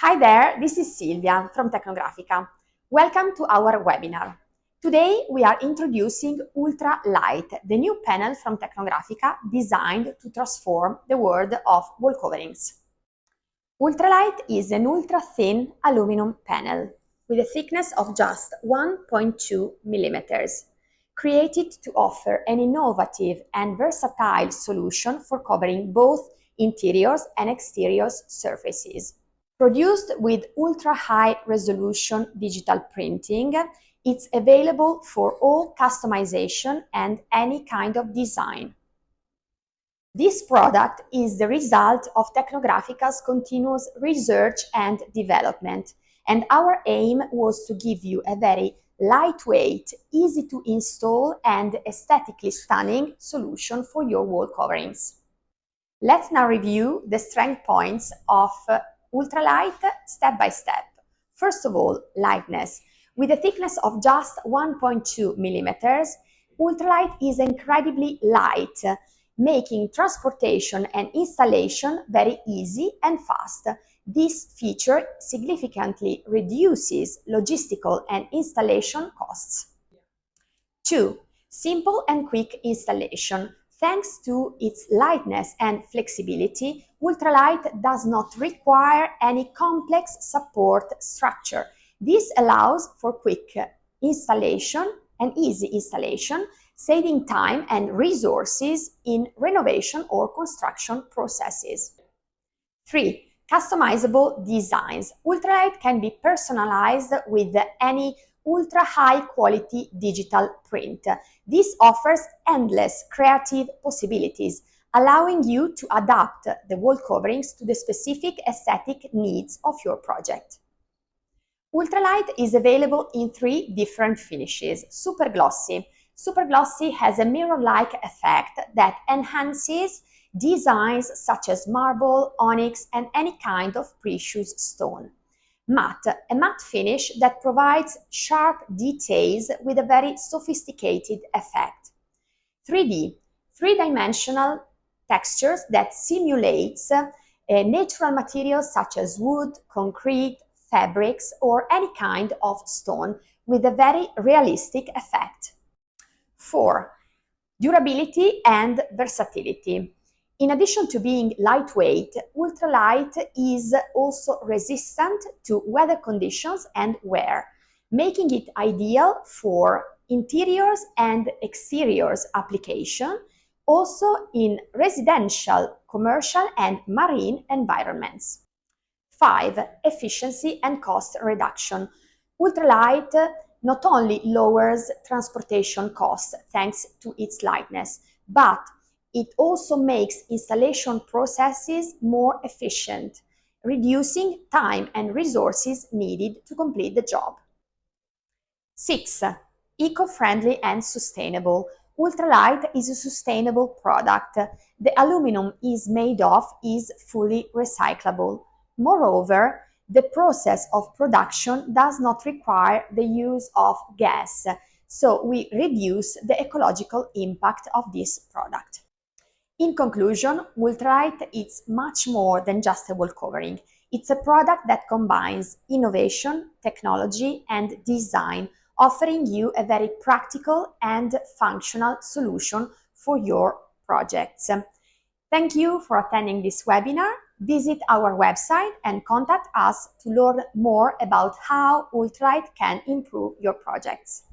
Hi there, this is Silvia from Tecnografica. Welcome to our webinar. Today we are introducing ULTRALIGHT, the new panel from Tecnografica designed to transform the world of wall coverings. ULTRALIGHT is an ultra-thin aluminum panel with a thickness of just 1.2 millimeters, created to offer an innovative and versatile solution for covering both interiors and exterior surfaces. Produced with ultra-high resolution digital printing, it's available for all customization and any kind of design. This product is the result of Tecnografica's continuous research and development, and our aim was to give you a very lightweight, easy to install and aesthetically stunning solution for your wall coverings. Let's now review the strength points of ULTRALIGHT step by step. First of all, lightness. With a thickness of just 1.2 millimeters, ULTRALIGHT is incredibly light, making transportation and installation very easy and fast. This feature significantly reduces logistical and installation costs. 2. Simple and quick installation. Thanks to its lightness and flexibility, ULTRALIGHT does not require any complex support structure. This allows for quick installation and easy installation, saving time and resources in renovation or construction processes. 3. Customizable designs. ULTRALIGHT can be personalized with any ultra-high quality digital print. This offers endless creative possibilities, allowing you to adapt the wall coverings to the specific aesthetic needs of your project. ULTRALIGHT is available in 3 different finishes. Super glossy. Super glossy has a mirror-like effect that enhances designs such as marble, onyx, and any kind of precious stone. Matte, a matte finish that provides sharp details with a very sophisticated effect. 3D, three-dimensional textures that simulates natural materials such as wood, concrete, fabrics, or any kind of stone with a very realistic effect. 4. Durability and versatility. In addition to being lightweight, ULTRALIGHT is also resistant to weather conditions and wear, making it ideal for interiors and exteriors application, also in residential, commercial, and marine environments. 5. Efficiency and cost reduction. ULTRALIGHT not only lowers transportation costs thanks to its lightness, but it also makes installation processes more efficient, reducing time and resources needed to complete the job. 6. Eco-friendly and sustainable. ULTRALIGHT is a sustainable product. The aluminum is made of is fully recyclable. Moreover, the process of production does not require the use of gas, so we reduce the ecological impact of this product. In conclusion, ULTRALIGHT is much more than just a wall covering. It's a product that combines innovation, technology, and design, offering you a very practical and functional solution for your projects. Thank you for attending this webinar. Visit our website and contact us to learn more about how ULTRALIGHT can improve your projects.